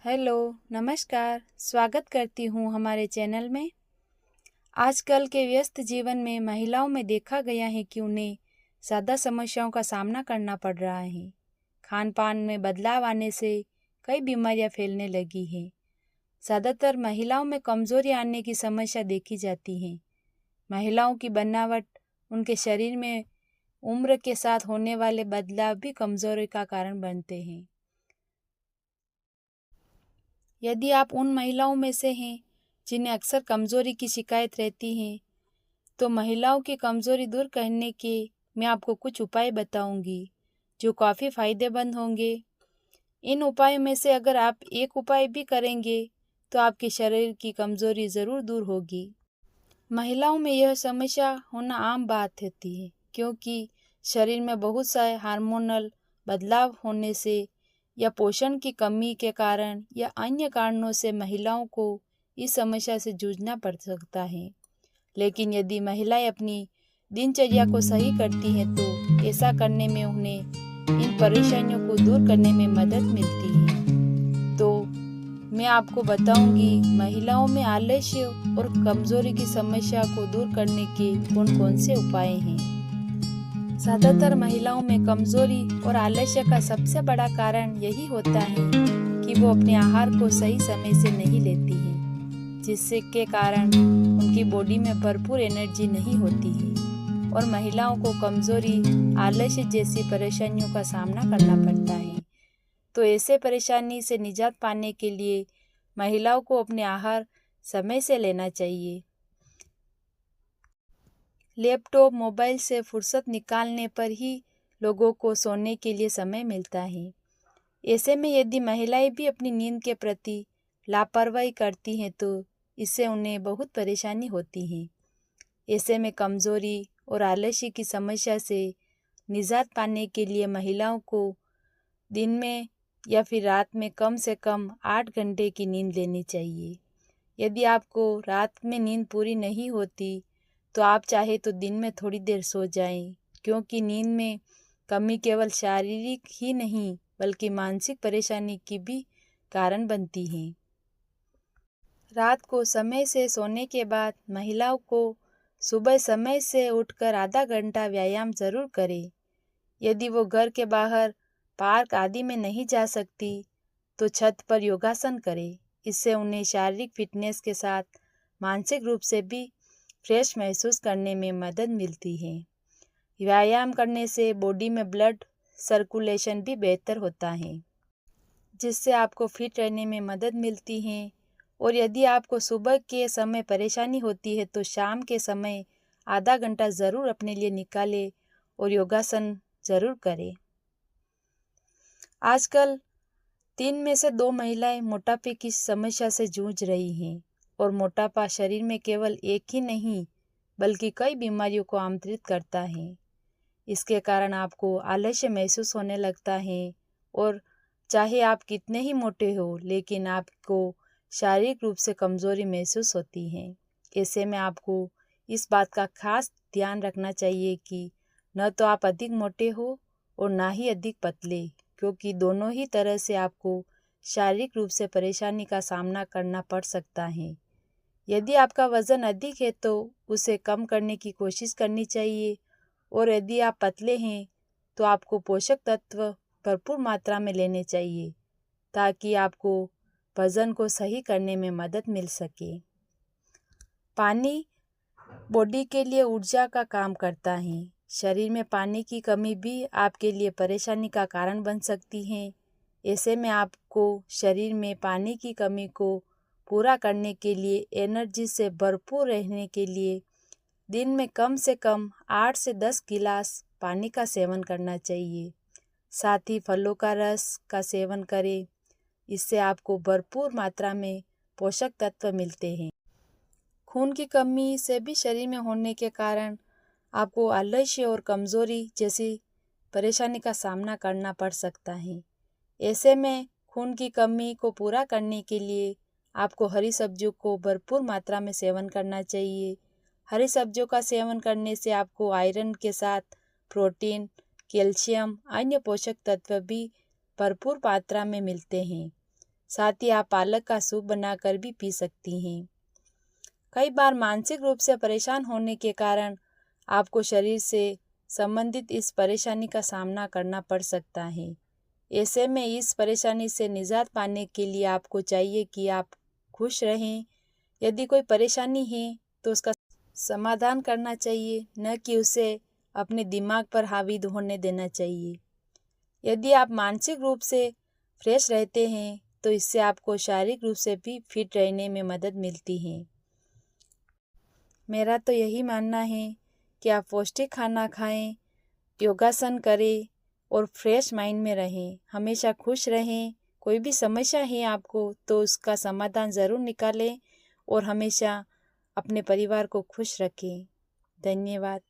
Hello, नमस्कार। स्वागत करती हूँ हमारे चैनल में। आजकल के व्यस्त जीवन में महिलाओं में देखा गया है कि उन्हें ज़्यादा समस्याओं का सामना करना पड़ रहा है। खान पान में बदलाव आने से कई बीमारियां फैलने लगी हैं। ज़्यादातर महिलाओं में कमज़ोरी आने की समस्या देखी जाती है। महिलाओं की बनावट, उनके शरीर में उम्र के साथ होने वाले बदलाव भी कमज़ोरी का कारण बनते हैं। यदि आप उन महिलाओं में से हैं जिन्हें अक्सर कमज़ोरी की शिकायत रहती है, तो महिलाओं की कमज़ोरी दूर करने के मैं आपको कुछ उपाय बताऊंगी जो काफ़ी फ़ायदेमंद होंगे। इन उपायों में से अगर आप एक उपाय भी करेंगे तो आपके शरीर की कमज़ोरी ज़रूर दूर होगी। महिलाओं में यह समस्या होना आम बात होती है क्योंकि शरीर में बहुत सारे हार्मोनल बदलाव होने से या पोषण की कमी के कारण या अन्य कारणों से महिलाओं को इस समस्या से जूझना पड़ सकता है। लेकिन यदि महिलाएं अपनी दिनचर्या को सही करती हैं तो ऐसा करने में उन्हें इन परेशानियों को दूर करने में मदद मिलती है। तो मैं आपको बताऊंगी महिलाओं में आलस्य और कमजोरी की समस्या को दूर करने के कौन कौन से उपाय हैं। ज़्यादातर महिलाओं में कमजोरी और आलस्य का सबसे बड़ा कारण यही होता है कि वो अपने आहार को सही समय से नहीं लेती है, जिससे के कारण उनकी बॉडी में भरपूर एनर्जी नहीं होती है और महिलाओं को कमजोरी, आलस्य जैसी परेशानियों का सामना करना पड़ता है। तो ऐसे परेशानी से निजात पाने के लिए महिलाओं को अपने आहार समय से लेना चाहिए। लैपटॉप, मोबाइल से फुर्सत निकालने पर ही लोगों को सोने के लिए समय मिलता है। ऐसे में यदि महिलाएं भी अपनी नींद के प्रति लापरवाही करती हैं तो इससे उन्हें बहुत परेशानी होती है। ऐसे में कमजोरी और आलस्य की समस्या से निजात पाने के लिए महिलाओं को दिन में या फिर रात में कम से कम 8 घंटे की नींद लेनी चाहिए। यदि आपको रात में नींद पूरी नहीं होती तो आप चाहे तो दिन में थोड़ी देर सो जाएं, क्योंकि नींद में कमी केवल शारीरिक ही नहीं बल्कि मानसिक परेशानी की भी कारण बनती है। रात को समय से सोने के बाद महिलाओं को सुबह समय से उठकर आधा घंटा व्यायाम ज़रूर करें। यदि वो घर के बाहर पार्क आदि में नहीं जा सकती तो छत पर योगासन करें। इससे उन्हें शारीरिक फिटनेस के साथ मानसिक रूप से भी फ्रेश महसूस करने में मदद मिलती है। व्यायाम करने से बॉडी में ब्लड सर्कुलेशन भी बेहतर होता है, जिससे आपको फिट रहने में मदद मिलती है। और यदि आपको सुबह के समय परेशानी होती है तो शाम के समय आधा घंटा ज़रूर अपने लिए निकालें और योगासन ज़रूर करें। आजकल 3 में से 2 महिलाएं मोटापे की समस्या से जूझ रही हैं और मोटापा शरीर में केवल एक ही नहीं बल्कि कई बीमारियों को आमंत्रित करता है। इसके कारण आपको आलस्य महसूस होने लगता है और चाहे आप कितने ही मोटे हो लेकिन आपको शारीरिक रूप से कमज़ोरी महसूस होती है। ऐसे में आपको इस बात का खास ध्यान रखना चाहिए कि न तो आप अधिक मोटे हो और ना ही अधिक पतले, क्योंकि दोनों ही तरह से आपको शारीरिक रूप से परेशानी का सामना करना पड़ सकता है। यदि आपका वज़न अधिक है तो उसे कम करने की कोशिश करनी चाहिए और यदि आप पतले हैं तो आपको पोषक तत्व भरपूर मात्रा में लेने चाहिए ताकि आपको वज़न को सही करने में मदद मिल सके। पानी बॉडी के लिए ऊर्जा का काम करता है। शरीर में पानी की कमी भी आपके लिए परेशानी का कारण बन सकती है। ऐसे में आपको शरीर में पानी की कमी को पूरा करने के लिए एनर्जी से भरपूर रहने के लिए दिन में कम से कम 8 से 10 गिलास पानी का सेवन करना चाहिए। साथ ही फलों का रस का सेवन करें। इससे आपको भरपूर मात्रा में पोषक तत्व मिलते हैं। खून की कमी से भी शरीर में होने के कारण आपको आलस्य और कमज़ोरी जैसी परेशानी का सामना करना पड़ सकता है। ऐसे में खून की कमी को पूरा करने के लिए आपको हरी सब्जियों को भरपूर मात्रा में सेवन करना चाहिए। हरी सब्जियों का सेवन करने से आपको आयरन के साथ प्रोटीन, कैल्शियम, अन्य पोषक तत्व भी भरपूर मात्रा में मिलते हैं। साथ ही आप पालक का सूप बनाकर भी पी सकती हैं। कई बार मानसिक रूप से परेशान होने के कारण आपको शरीर से संबंधित इस परेशानी का सामना करना पड़ सकता है। ऐसे में इस परेशानी से निजात पाने के लिए आपको चाहिए कि आप खुश रहें। यदि कोई परेशानी है तो उसका समाधान करना चाहिए, न कि उसे अपने दिमाग पर हावी होने देना चाहिए। यदि आप मानसिक रूप से फ्रेश रहते हैं तो इससे आपको शारीरिक रूप से भी फिट रहने में मदद मिलती है। मेरा तो यही मानना है कि आप पौष्टिक खाना खाएं, योगासन करें और फ्रेश माइंड में रहें। हमेशा खुश रहें। कोई भी समस्या है आपको तो उसका समाधान ज़रूर निकालें और हमेशा अपने परिवार को खुश रखें। धन्यवाद।